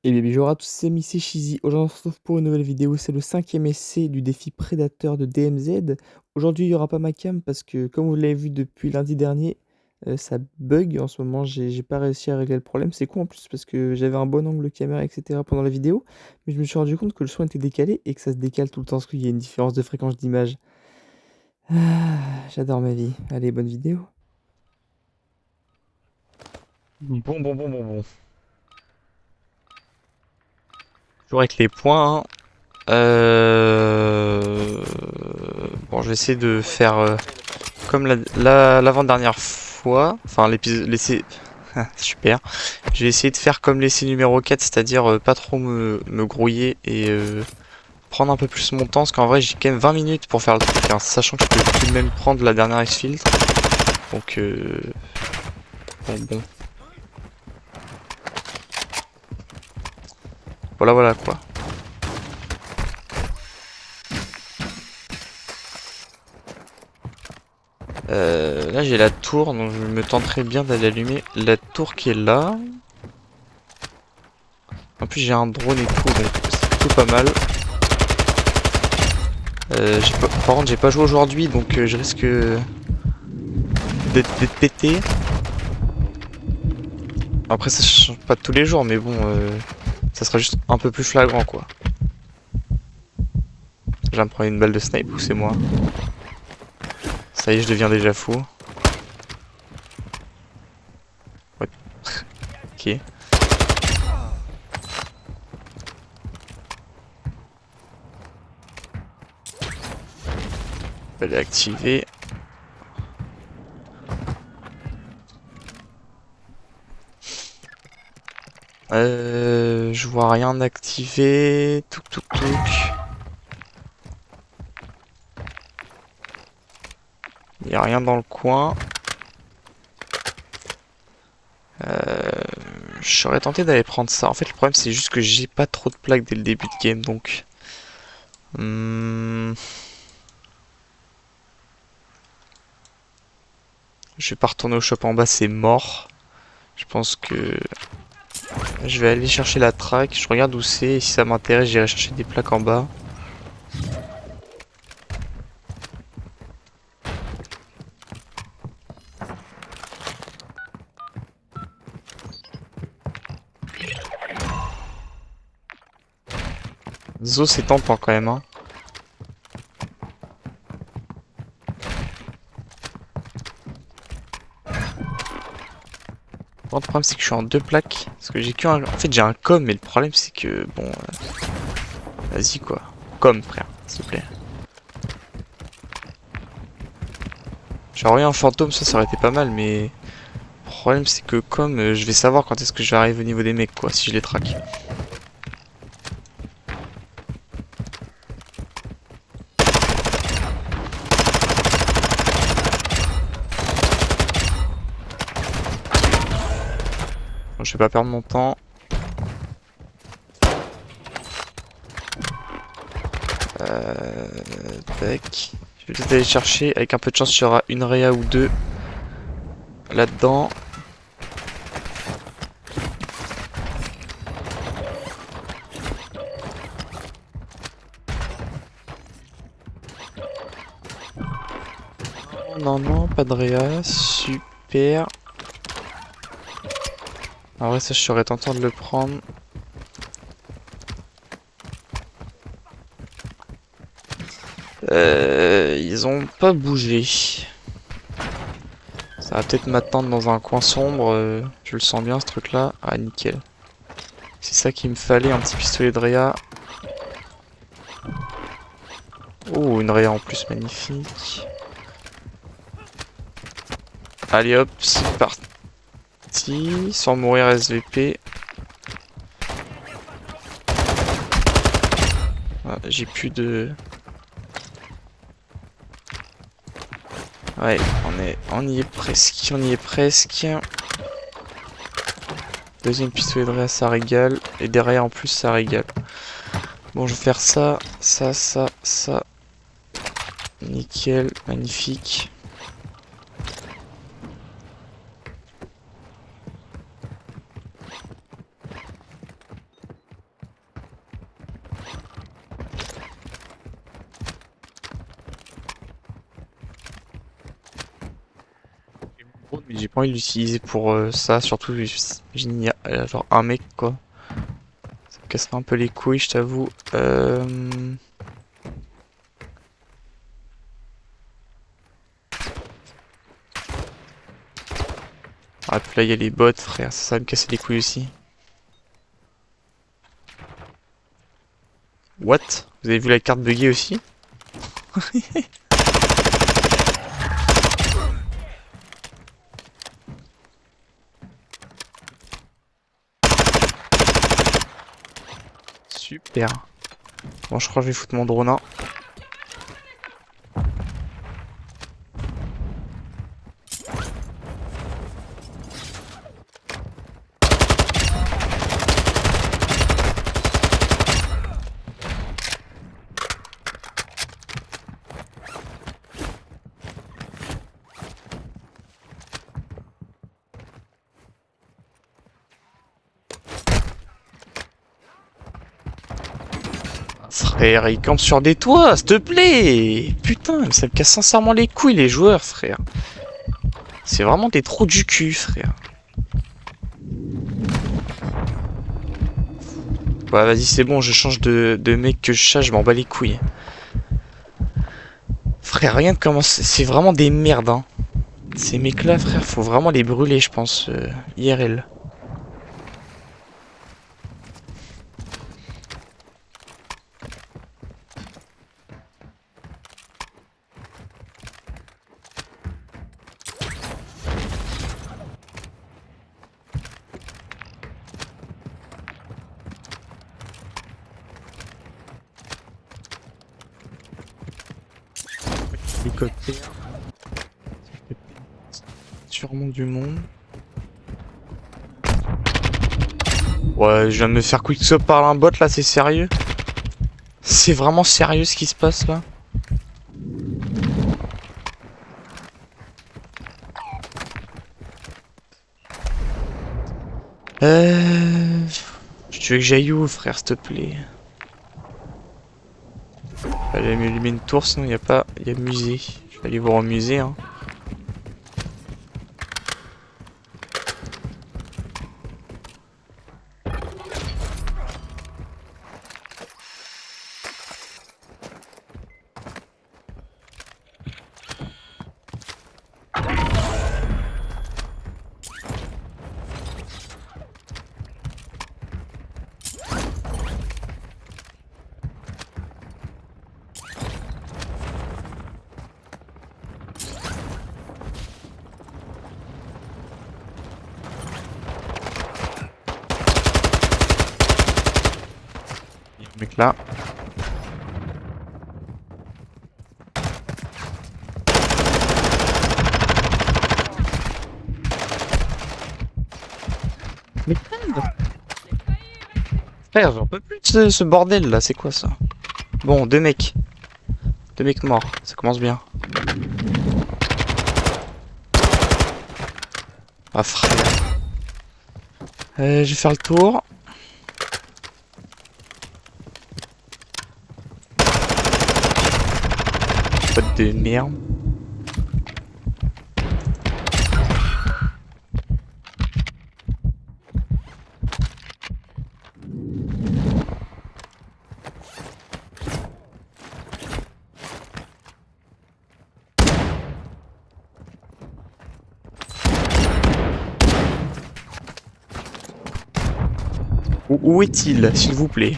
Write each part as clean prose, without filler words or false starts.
Et bien bonjour à tous, c'est Missy Cheesy. Aujourd'hui on se retrouve pour une nouvelle vidéo, c'est le 5e essai du défi prédateur de DMZ. Aujourd'hui il n'y aura pas ma cam parce que comme vous l'avez vu depuis lundi dernier, ça bug en ce moment, j'ai pas réussi à régler le problème. C'est con en plus parce que j'avais un bon angle de caméra etc pendant la vidéo, mais je me suis rendu compte que le son était décalé et que ça se décale tout le temps parce qu'il y a une différence de fréquence d'image. J'adore ma vie. Allez, bonne vidéo. Bon. Toujours avec les points, hein. Bon, je vais essayer de faire comme l'avant-dernière fois. Enfin, l'épisode... L'essai... Super. Je vais essayer de faire comme l'essai numéro 4, c'est-à-dire pas trop me grouiller et prendre un peu plus mon temps. Parce qu'en vrai, j'ai quand même 20 minutes pour faire le truc, hein, sachant que je peux tout de même prendre la dernière X-Filtre. Donc, bon. Voilà quoi. Là j'ai la tour, donc je me tenterai bien d'aller allumer la tour qui est là. En plus j'ai un drone et tout, donc c'est plutôt pas mal. Par contre j'ai pas joué aujourd'hui, donc je risque d'être pété. Après ça change pas tous les jours, mais bon, ça sera juste un peu plus flagrant quoi. Je vais me prendre une balle de snipe ou c'est moi? Ça y est, je deviens déjà fou. Ouais. Ok. Elle est activée. Je vois rien activé. Touk. Il y a rien dans le coin. Je serais tenté d'aller prendre ça. En fait, le problème, c'est juste que j'ai pas trop de plaques dès le début de game, donc... je vais pas retourner au shop en bas, c'est mort. Je pense que... je vais aller chercher la track, je regarde où c'est, et si ça m'intéresse, j'irai chercher des plaques en bas. Zo, c'est tentant quand même, hein. Bon, le problème, c'est que je suis en deux plaques. Parce que j'ai qu'un... En fait, j'ai un com, mais le problème, c'est que... bon... vas-y, quoi. Com, frère, s'il te plaît. J'aurais eu un fantôme, ça aurait été pas mal, mais... le problème, c'est que comme je vais savoir quand est-ce que je vais arriver au niveau des mecs, quoi, si je les traque. Bon, je vais pas perdre mon temps. Tac. Je vais peut-être aller chercher. Avec un peu de chance, il y aura une réa ou deux là-dedans. Non, pas de réa. Super. En vrai, ça, je serais tentant de le prendre. Ils ont pas bougé. Ça va peut-être m'attendre dans un coin sombre. Je le sens bien, ce truc-là. Ah, nickel. C'est ça qu'il me fallait, un petit pistolet de réa. Oh, une réa en plus, magnifique. Allez hop, c'est parti. Sans mourir SVP. Ah, j'ai plus de... ouais, on y est presque. Deuxième pistolet de réa, ça régale. Et derrière en plus, ça régale. Bon, je vais faire ça, ça. Nickel, magnifique. J'ai pas envie de l'utiliser pour ça, surtout il y a genre un mec quoi. Ça me casserait un peu les couilles, je t'avoue. Ah, puis là il y a les bots, frère, ça va me casser les couilles aussi. What? Vous avez vu la carte buggée aussi? Super. Bon, je crois que je vais foutre mon drone, hein. Frère, ils campent sur des toits, s'il te plaît! Putain, mais ça me casse sincèrement les couilles, les joueurs, frère. C'est vraiment des trous du cul, frère. Bah, vas-y, c'est bon, je change de mec que je chasse, je m'en bats les couilles. Frère, regarde comment c'est vraiment des merdes, hein. Ces mecs-là, frère, faut vraiment les brûler, je pense, IRL. Hélicoptère. Sûrement du monde. Ouais, je viens de me faire quickscope par un bot là, c'est sérieux? C'est vraiment sérieux ce qui se passe là? Tu veux que j'aille où, frère, s'il te plaît? Fallait allumer une tour, sinon y a pas. Y a musée. Je vais aller voir au musée, hein. Y a un mec là. Mais frère, j'en peux plus de ce bordel là, c'est quoi ça? Bon, deux mecs. Deux mecs morts, ça commence bien. Ah frère. Je vais faire le tour. Pote de merde. Où est-il, s'il vous plaît?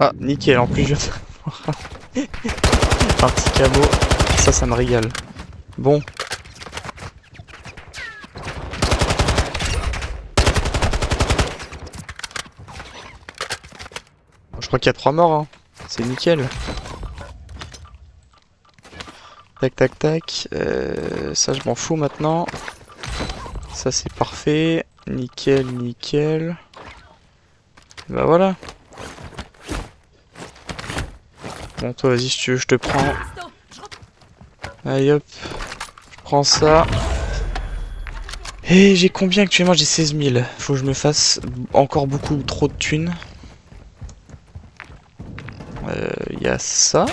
Ah, nickel, en plus je viens un petit cabot, ça me régale. Bon. Je crois qu'il y a 3 morts, hein. C'est nickel. Tac tac tac. Ça je m'en fous maintenant. Ça c'est parfait. Nickel, nickel. Bah voilà. Bon toi vas-y si tu veux je te prends. Allez hop. Je prends ça. Et j'ai combien actuellement? J'ai 16 000. Faut que je me fasse encore beaucoup trop de thunes. Il y a ça.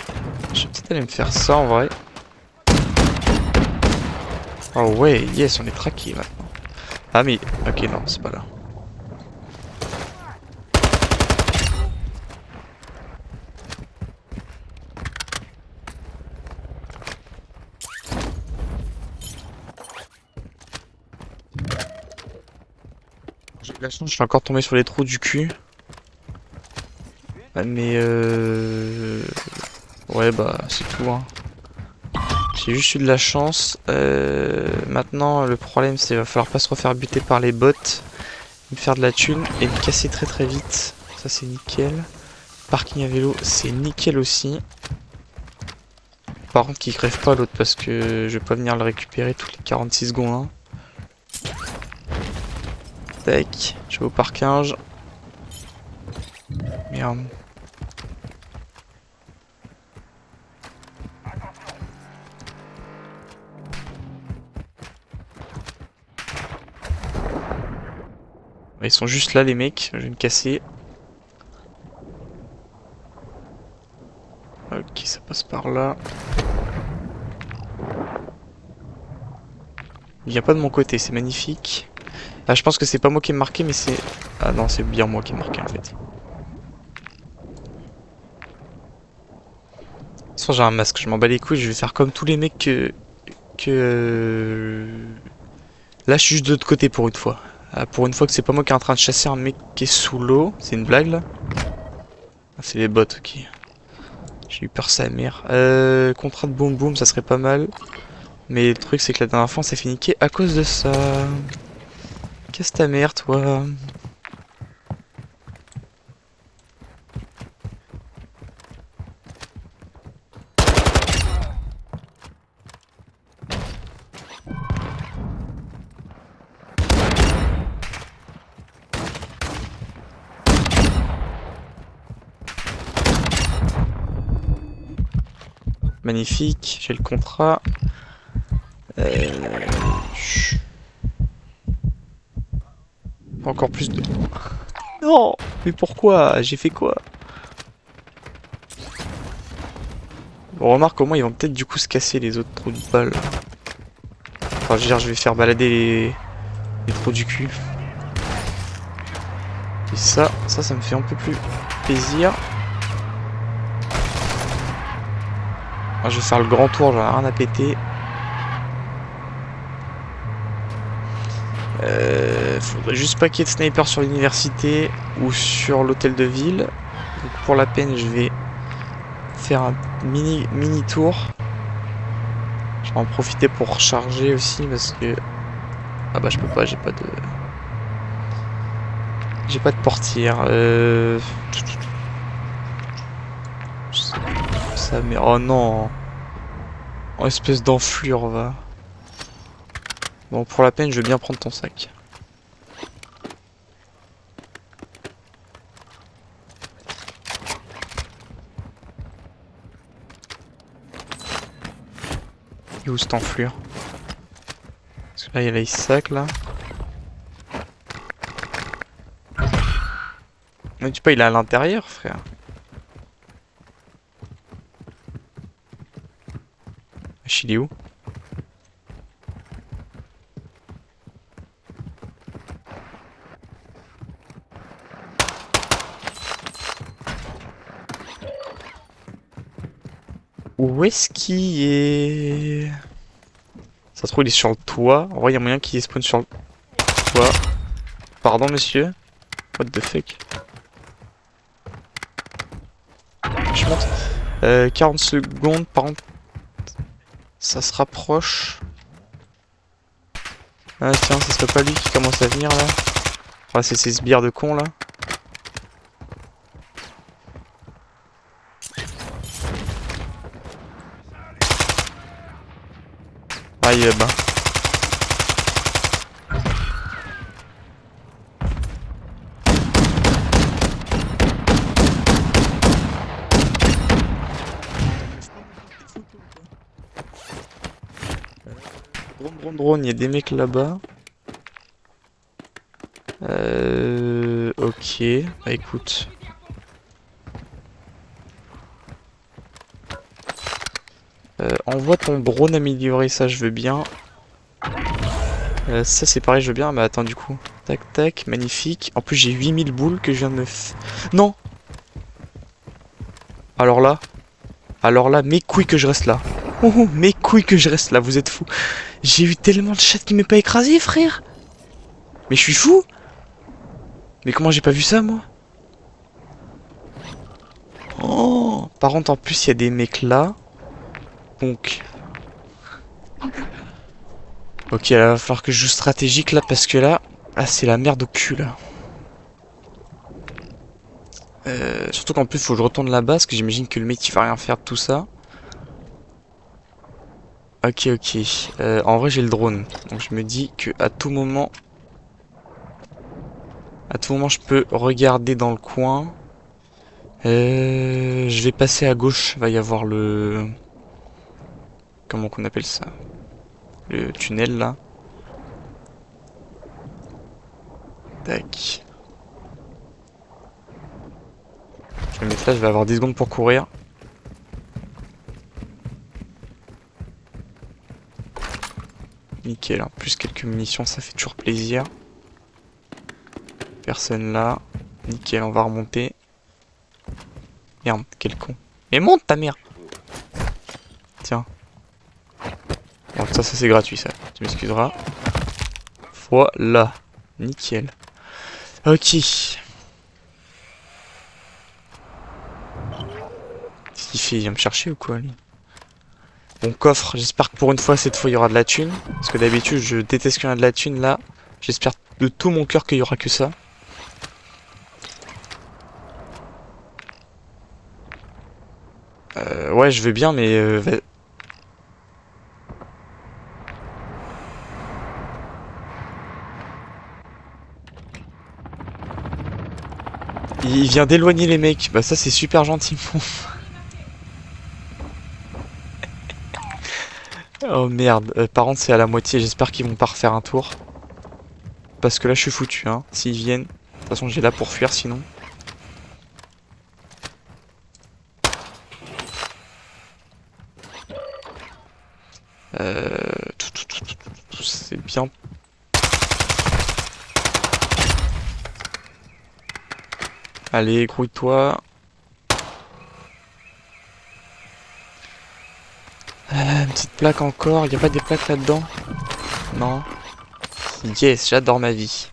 Je vais peut-être aller me faire ça en vrai. Oh ouais, yes, on est traqué maintenant. Ah mais, ok non, c'est pas là. J'ai de la chance, je suis encore tombé sur les trous du cul. Mais ouais bah c'est tout hein. J'ai juste eu de la chance. Maintenant le problème c'est qu'il va falloir pas se refaire buter par les bots. Me faire de la thune et me casser très très vite. Ça c'est nickel. Parking à vélo c'est nickel aussi. Par contre qu'il crève pas l'autre parce que je vais pas venir le récupérer toutes les 46 secondes. Hein. Tac, je vais au parking. Merde. Ils sont juste là les mecs, je vais me casser. Ok, ça passe par là. Il vient pas de mon côté, c'est magnifique. Ah, je pense que c'est pas moi qui ai marqué, mais c'est... Ah non, c'est bien moi qui ai marqué en fait. De toute façon, j'ai un masque, je m'en bats les couilles, je vais faire comme tous les mecs Là, je suis juste de l'autre côté pour une fois. Ah, pour une fois que c'est pas moi qui est en train de chasser un mec qui est sous l'eau. C'est une blague là. Ah, c'est les bots, ok. J'ai eu peur sa mère. Contrat de boom boom, ça serait pas mal. Mais le truc, c'est que la dernière fois, on s'est fait niquer à cause de ça. Qu'est-ce ta mère, toi? Magnifique, j'ai le contrat. Encore plus de... Non! Mais pourquoi? J'ai fait quoi? Bon, remarque, au moins, ils vont peut-être du coup se casser les autres trous de balle. Enfin, je veux dire, je vais faire balader les trous du cul. Et ça me fait un peu plus plaisir. Alors, je vais faire le grand tour, j'en ai rien à péter. Faudrait juste pas qu'il y ait de sniper sur l'université ou sur l'hôtel de ville. Donc pour la peine, je vais faire un mini tour. Je vais en profiter pour recharger aussi parce que... Ah bah je peux pas, j'ai pas de... J'ai pas de portière. Ça mais... Oh non. Oh, espèce d'enflure, va. Bon, pour la peine, je vais bien prendre ton sac. Et où cette enflure? Parce que là, il y a les sacs, là. Mais tu sais pas, il est à l'intérieur, frère. Il est où? Où est-ce qu'il est? Ça se trouve, il est sur le toit. En vrai, il y a moyen qu'il spawn sur le toit. Pardon, monsieur. What the fuck? Je monte. 40 secondes, par contre. Ça se rapproche. Ah tiens, ce serait pas lui qui commence à venir là. Enfin, c'est ces sbires de cons là. il est là-bas. Drone, il y a des mecs là-bas. Ok, bah écoute. Envoie ton drone améliorer, ça je veux bien. Ça c'est pareil, je veux bien, mais attends du coup. Tac tac, magnifique. En plus j'ai 8000 boules que je viens de me... Non. Alors là, mes couilles que je reste là. Oh, mes couilles que je reste là, vous êtes fous. J'ai eu tellement de chat qui m'est pas écrasé, frère. Mais je suis fou. Mais comment j'ai pas vu ça, moi? Oh. Par contre, en plus, il y a des mecs là. Donc... Ok, là, va falloir que je joue stratégique, là, parce que là... Ah, c'est la merde au cul, là. Surtout qu'en plus, faut que je retourne là-bas, parce que j'imagine que le mec, il va rien faire de tout ça. Ok, ok. En vrai, j'ai le drone. Donc, je me dis que à tout moment... À tout moment, je peux regarder dans le coin. Je vais passer à gauche. Va y avoir le... Comment qu'on appelle ça? Le tunnel, là. Tac. Je vais me mettre là, je vais avoir 10 secondes pour courir. Nickel, hein. Plus quelques munitions, ça fait toujours plaisir. Personne là. Nickel, on va remonter. Merde, quel con. Et monte ta mère. Tiens. Bon, ça c'est gratuit ça. Tu m'excuseras. Voilà. Nickel. Ok. Qu'est-ce qu'il fait? Il vient me chercher ou quoi lui? Bon coffre, j'espère que pour une fois, cette fois il y aura de la thune. Parce que d'habitude je déteste qu'il y ait de la thune là. J'espère de tout mon cœur qu'il y aura que ça. Ouais, je veux bien, mais... Il vient d'éloigner les mecs. Bah ça c'est super gentil. Oh merde. Par contre c'est à la moitié. J'espère qu'ils vont pas refaire un tour. Parce que là je suis foutu hein. S'ils viennent. De toute façon j'ai là pour fuir sinon. C'est bien. Allez, grouille-toi. Une petite plaque encore. Y a pas des plaques là-dedans? Non. Yes, j'adore ma vie.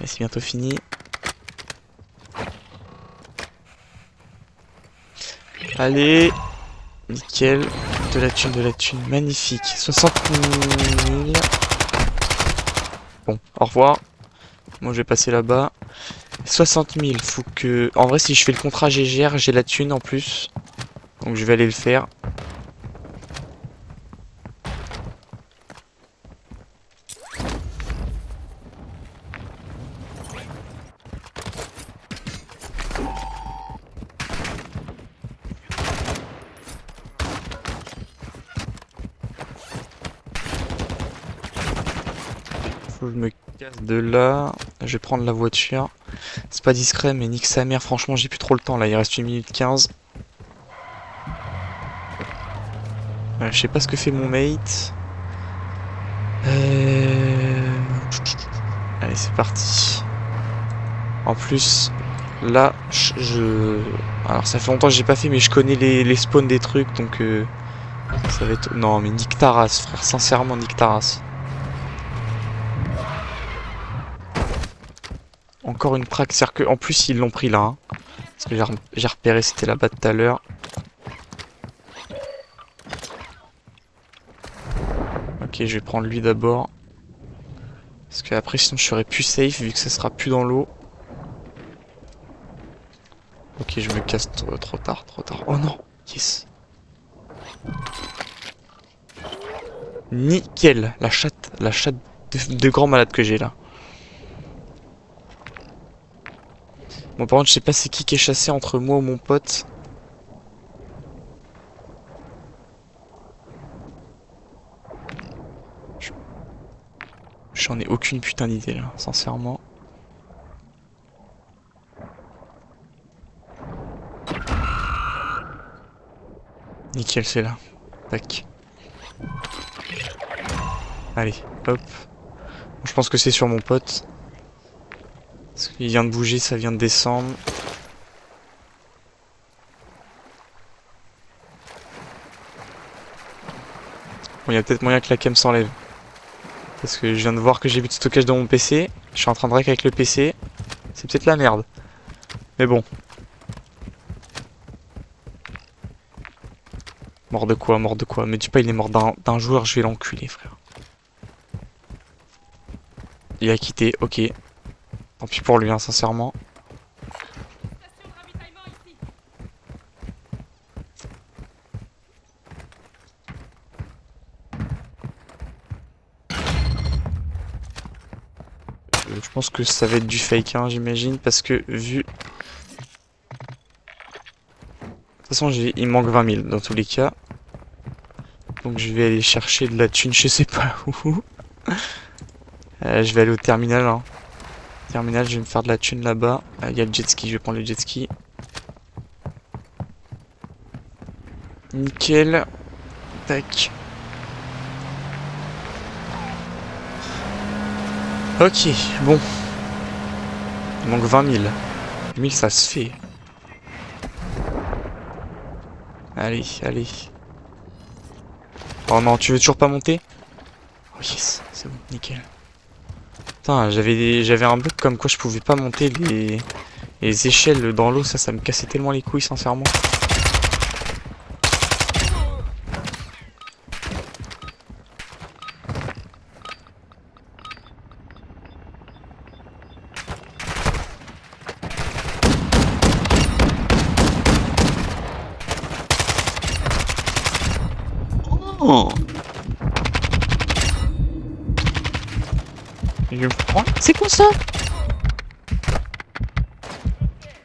Et c'est bientôt fini. Allez. Nickel. De la thune. Magnifique. 60 000. Bon, au revoir. Moi je vais passer là-bas. 60 000, faut que... En vrai, si je fais le contrat GGR, j'ai la thune en plus. Donc je vais aller le faire. Faut que je me casse de là. Je vais prendre la voiture. C'est pas discret, mais nique sa mère. Franchement, j'ai plus trop le temps là. Il reste 1 minute 15. Je sais pas ce que fait mon mate. Allez, c'est parti. En plus, là, Alors, ça fait longtemps que j'ai pas fait, mais je connais les spawns des trucs, donc ça va être... Non, mais nique ta race, frère. Sincèrement, nique ta race. Encore une praque, c'est-à-dire qu'en plus, ils l'ont pris là. Hein. Parce que j'ai repéré, c'était là-bas tout à l'heure. Ok, je vais prendre lui d'abord. Parce que après sinon je serai plus safe vu que ça sera plus dans l'eau. Ok, je me casse trop tard. Oh non, yes. Nickel. La chatte de grand malade que j'ai là. Bon, par contre, je sais pas c'est qui est chassé entre moi ou mon pote. J'en ai aucune putain d'idée là, sincèrement. Nickel, c'est là. Tac. Allez, hop. Bon, je pense que c'est sur mon pote. Parce qu'il vient de bouger, ça vient de descendre. Bon, il y a peut-être moyen que la cam s'enlève. Parce que je viens de voir que j'ai plus de stockage dans mon PC. Je suis en train de rec avec le PC. C'est peut-être la merde. Mais bon. Mort de quoi, mort de quoi. Me dis pas il est mort d'un joueur, je vais l'enculer, frère. Il a quitté, ok. Tant pis pour lui, hein, sincèrement. Je pense que ça va être du fake, hein, j'imagine, parce que vu... De toute façon, il me manque 20 000 dans tous les cas. Donc je vais aller chercher de la thune, je sais pas où. Je vais aller au terminal, hein. Terminal, je vais me faire de la thune là-bas. Il y a le jet ski, je vais prendre le jet ski. Nickel. Tac. Ok, bon. Il manque 20 000. 1000, ça se fait. Allez, allez. Oh non, tu veux toujours pas monter? Oh yes, c'est bon, nickel. Putain, j'avais un bug comme quoi je pouvais pas monter les échelles dans l'eau, ça me cassait tellement les couilles, sincèrement. Oh. Je me prends. C'est quoi ça?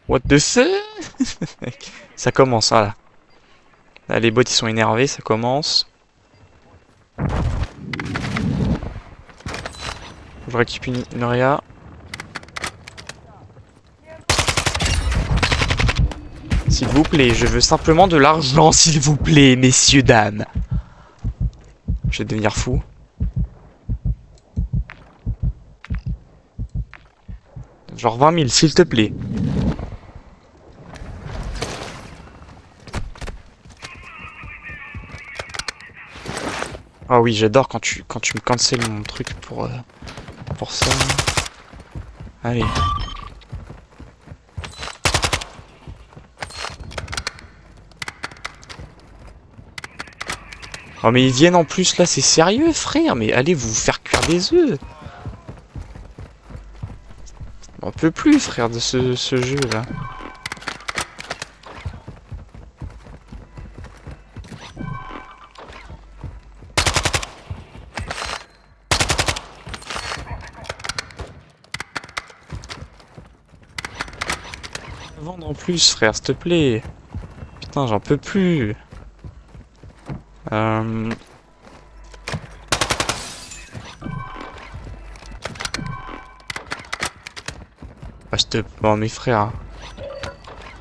What the fuck? Ça commence, voilà. Là, les bots ils sont énervés, ça commence. Je récupère une réa. S'il vous plaît, je veux simplement de l'argent, s'il vous plaît, messieurs, dames. Je vais devenir fou. Genre 20 000, s'il te plaît. Ah oui, j'adore quand tu me cancel mon truc pour ça. Allez. Oh mais ils viennent en plus là, c'est sérieux frère, mais allez vous faire cuire des œufs. On peut plus frère de ce jeu là. Vendre en plus frère, s'il te plaît. Putain j'en peux plus. Bon mes frères.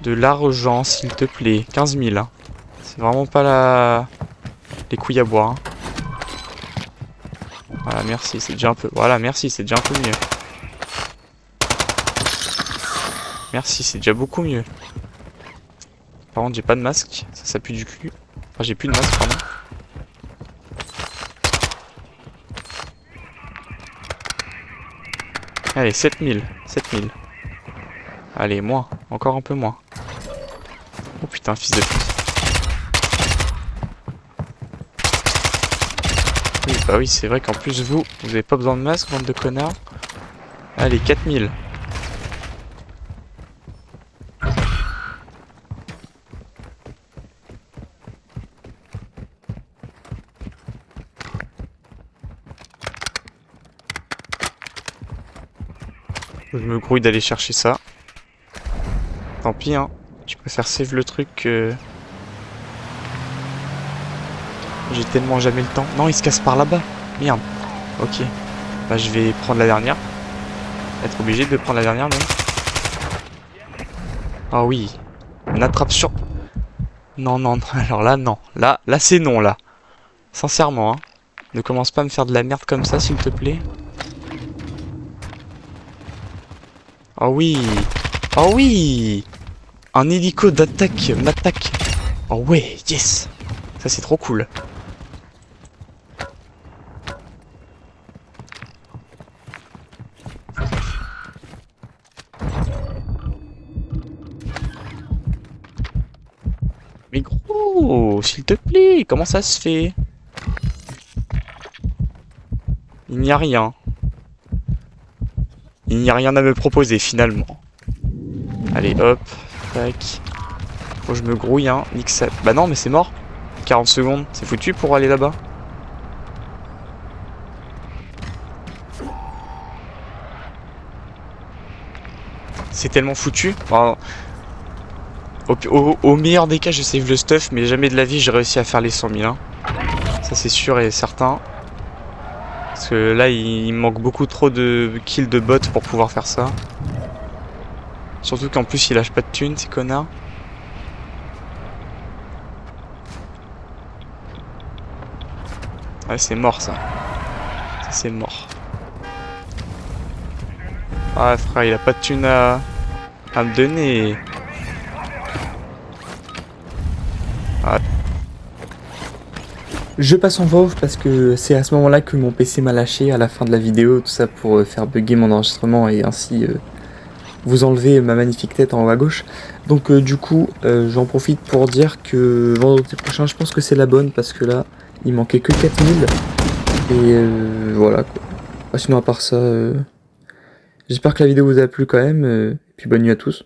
De l'argent s'il te plaît. 15 000 hein. C'est vraiment pas les couilles à boire. Hein. Voilà merci, c'est déjà un peu. Voilà merci, c'est déjà un peu mieux. Merci, c'est déjà beaucoup mieux. Par contre j'ai pas de masque, ça pue du cul. Enfin j'ai plus de masque pardon. Allez 7000, 7000. Allez moins, encore un peu moins. Oh putain fils de pute. Oui bah oui c'est vrai qu'en plus vous avez pas besoin de masque bande de connards. Allez 4000. Je me grouille d'aller chercher ça. Tant pis, hein. Je préfère save le truc que... J'ai tellement jamais le temps. Non, il se casse par là-bas. Merde. Ok. Bah, je vais prendre la dernière. Être obligé de prendre la dernière, même. Ah oui. On attrape sur... Non, non, non. Alors là, non. Là c'est non, là. Sincèrement, hein. Ne commence pas à me faire de la merde comme ça, s'il te plaît. Oh oui. Oh oui. Un hélico d'attaque m'attaque. Oh ouais, yes. Ça, c'est trop cool. Mais gros, s'il te plaît, comment ça se fait? Il n'y a rien. Il n'y a rien à me proposer, finalement. Allez, hop, tac. Faut que je me grouille, hein. Nique ça. Bah non, mais c'est mort. 40 secondes, c'est foutu pour aller là-bas. C'est tellement foutu. Enfin, au meilleur des cas, je save le stuff, mais jamais de la vie, j'ai réussi à faire les 100 000. Hein. Ça, c'est sûr et certain. Parce que là, il manque beaucoup trop de kills de bots pour pouvoir faire ça. Surtout qu'en plus, il lâche pas de thunes, ces connards. Ouais, c'est mort, ça. Ça, c'est mort. Ah, frère, il a pas de thunes à me donner. Ah. Je passe en voix off parce que c'est à ce moment-là que mon PC m'a lâché à la fin de la vidéo, tout ça pour faire bugger mon enregistrement et ainsi vous enlever ma magnifique tête en haut à gauche. Donc du coup, j'en profite pour dire que vendredi prochain, je pense que c'est la bonne parce que là, il manquait que 4000. Et voilà quoi. Sinon à part ça, j'espère que la vidéo vous a plu quand même. Et puis bonne nuit à tous.